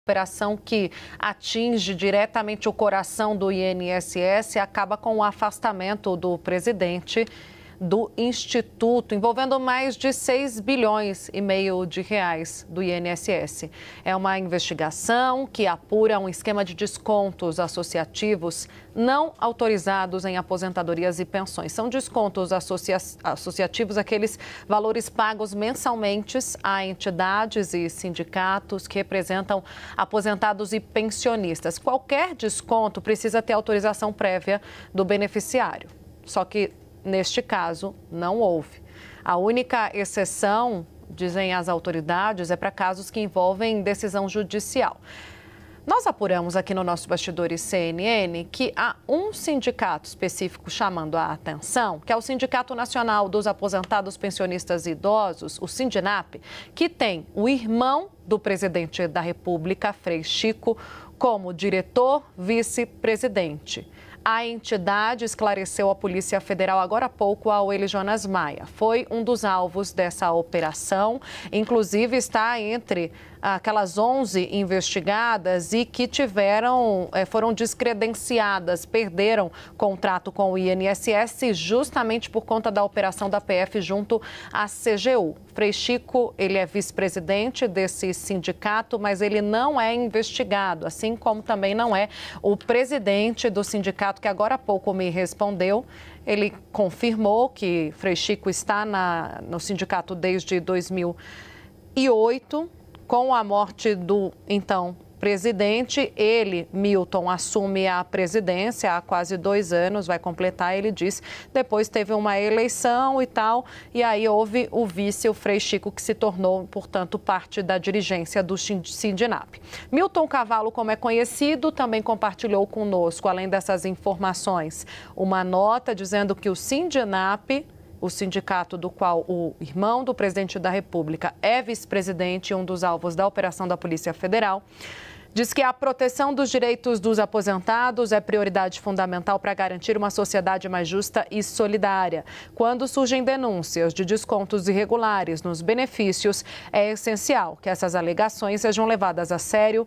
operação que atinge diretamente o coração do INSS acaba com o afastamento do presidente do Instituto, envolvendo mais de 6,5 bilhões de reais do INSS. É uma investigação que apura um esquema de descontos associativos não autorizados em aposentadorias e pensões. São descontos associativos, aqueles valores pagos mensalmente a entidades e sindicatos que representam aposentados e pensionistas. Qualquer desconto precisa ter autorização prévia do beneficiário. Só que neste caso, não houve. A única exceção, dizem as autoridades, é para casos que envolvem decisão judicial. Nós apuramos aqui no nosso Bastidores CNN que há um sindicato específico chamando a atenção, que é o Sindicato Nacional dos Aposentados Pensionistas e Idosos, o Sindinap, que tem o irmão do presidente da República, Frei Chico, como diretor vice-presidente. A entidade esclareceu à Polícia Federal agora há pouco ao Eli Jonas Maia. Foi um dos alvos dessa operação, inclusive está entre aquelas 11 investigadas e que foram descredenciadas, perderam contrato com o INSS justamente por conta da operação da PF junto à CGU. Frei Chico, ele é vice-presidente desse sindicato, mas ele não é investigado, assim como também não é o presidente do sindicato, que agora há pouco me respondeu. Ele confirmou que Frei Chico está no sindicato desde 2008, com a morte do, então, presidente. Ele, Milton, assume a presidência há quase 2 anos, vai completar, ele diz. Depois teve uma eleição e tal, e aí houve o vice, o Frei Chico, que se tornou, portanto, parte da dirigência do Sindinap. Milton Cavallo, como é conhecido, também compartilhou conosco, além dessas informações, uma nota dizendo que o Sindinap, o sindicato do qual o irmão do presidente da República é vice-presidente e um dos alvos da operação da Polícia Federal, diz que a proteção dos direitos dos aposentados é prioridade fundamental para garantir uma sociedade mais justa e solidária. Quando surgem denúncias de descontos irregulares nos benefícios, é essencial que essas alegações sejam levadas a sério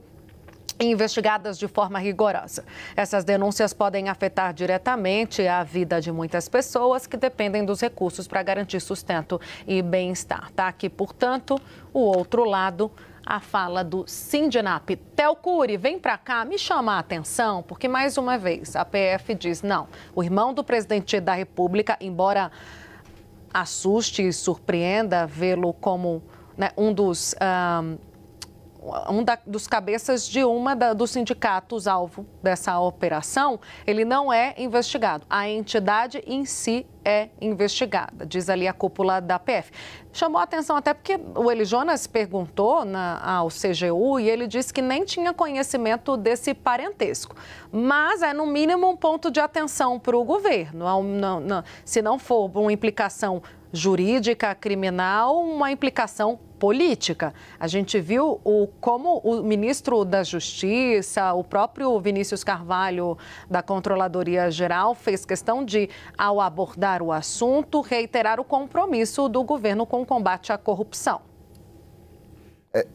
e investigadas de forma rigorosa. Essas denúncias podem afetar diretamente a vida de muitas pessoas que dependem dos recursos para garantir sustento e bem-estar. Tá aqui, portanto, o outro lado, a fala do Sindinap. Theo Cury, vem para cá, me chama a atenção, porque mais uma vez a PF diz, não, o irmão do presidente da República, embora assuste e surpreenda vê-lo como, né, dos cabeças de dos sindicatos alvo dessa operação, ele não é investigado. A entidade em si é investigada, diz ali a cúpula da PF. Chamou a atenção até porque o Eli Jonas perguntou ao CGU e ele disse que nem tinha conhecimento desse parentesco. Mas é, no mínimo, um ponto de atenção para o governo. Se não for uma implicação jurídica, criminal, uma implicação política. A gente viu como o ministro da Justiça, o próprio Vinícius Carvalho, da Controladoria Geral, fez questão de, ao abordar o assunto, reiterar o compromisso do governo com o combate à corrupção.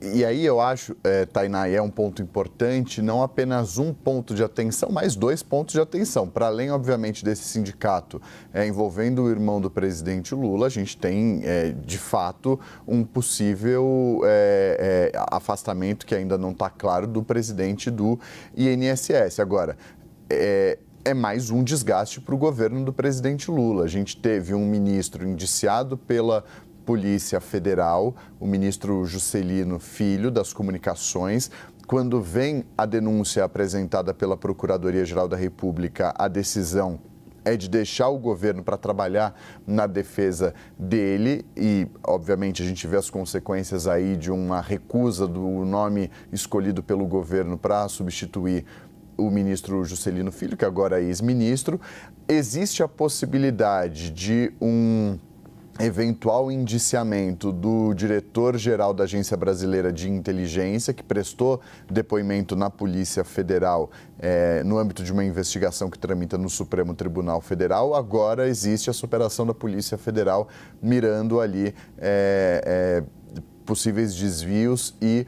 E aí eu acho, Tainá, é um ponto importante, não apenas um ponto de atenção, mas 2 pontos de atenção. Para além, obviamente, desse sindicato envolvendo o irmão do presidente Lula, a gente tem, de fato, um possível afastamento que ainda não está claro do presidente do INSS. Agora, é mais um desgaste para o governo do presidente Lula. A gente teve um ministro indiciado pela Polícia Federal, o ministro Juscelino Filho, das Comunicações. Quando vem a denúncia apresentada pela Procuradoria-Geral da República, a decisão é de deixar o governo para trabalhar na defesa dele e, obviamente, a gente vê as consequências aí de uma recusa do nome escolhido pelo governo para substituir o ministro Juscelino Filho, que agora é ex-ministro. Existe a possibilidade de um eventual indiciamento do diretor-geral da Agência Brasileira de Inteligência, que prestou depoimento na Polícia Federal no âmbito de uma investigação que tramita no Supremo Tribunal Federal. Agora existe essa operação da Polícia Federal mirando ali possíveis desvios e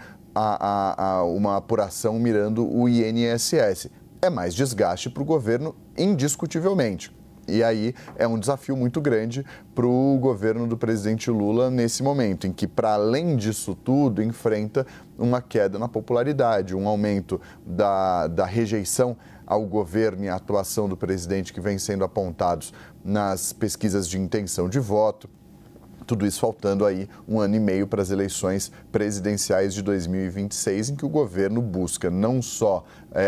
uma apuração mirando o INSS. É mais desgaste para o governo, indiscutivelmente. E aí é um desafio muito grande para o governo do presidente Lula nesse momento, em que, para além disso tudo, enfrenta uma queda na popularidade, um aumento da rejeição ao governo e à atuação do presidente que vem sendo apontados nas pesquisas de intenção de voto. Tudo isso faltando aí 1 ano e meio para as eleições presidenciais de 2026, em que o governo busca não só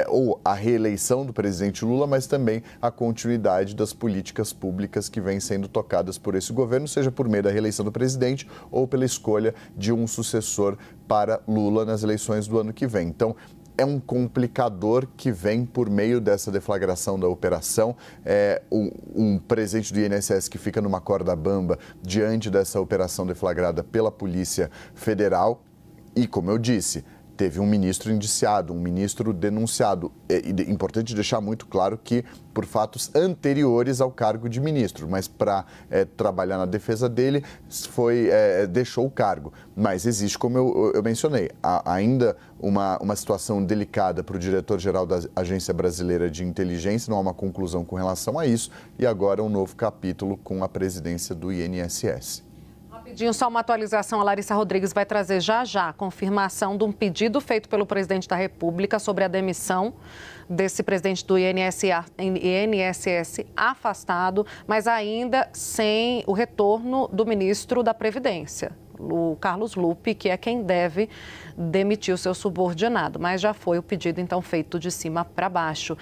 ou a reeleição do presidente Lula, mas também a continuidade das políticas públicas que vêm sendo tocadas por esse governo, seja por meio da reeleição do presidente ou pela escolha de um sucessor para Lula nas eleições do ano que vem. Então, é um complicador que vem por meio dessa deflagração da operação. Um presidente do INSS que fica numa corda bamba diante dessa operação deflagrada pela Polícia Federal. E, como eu disse, teve um ministro indiciado, um ministro denunciado. É importante deixar muito claro que por fatos anteriores ao cargo de ministro, mas para trabalhar na defesa dele, deixou o cargo. Mas existe, como eu mencionei, ainda uma situação delicada para o diretor-geral da Agência Brasileira de Inteligência, não há uma conclusão com relação a isso, e agora um novo capítulo com a presidência do INSS. Rapidinho, só uma atualização, a Larissa Rodrigues vai trazer já a confirmação de um pedido feito pelo presidente da República sobre a demissão desse presidente do INSS afastado, mas ainda sem o retorno do ministro da Previdência, o Carlos Lupe, que é quem deve demitir o seu subordinado, mas já foi o pedido então feito de cima para baixo.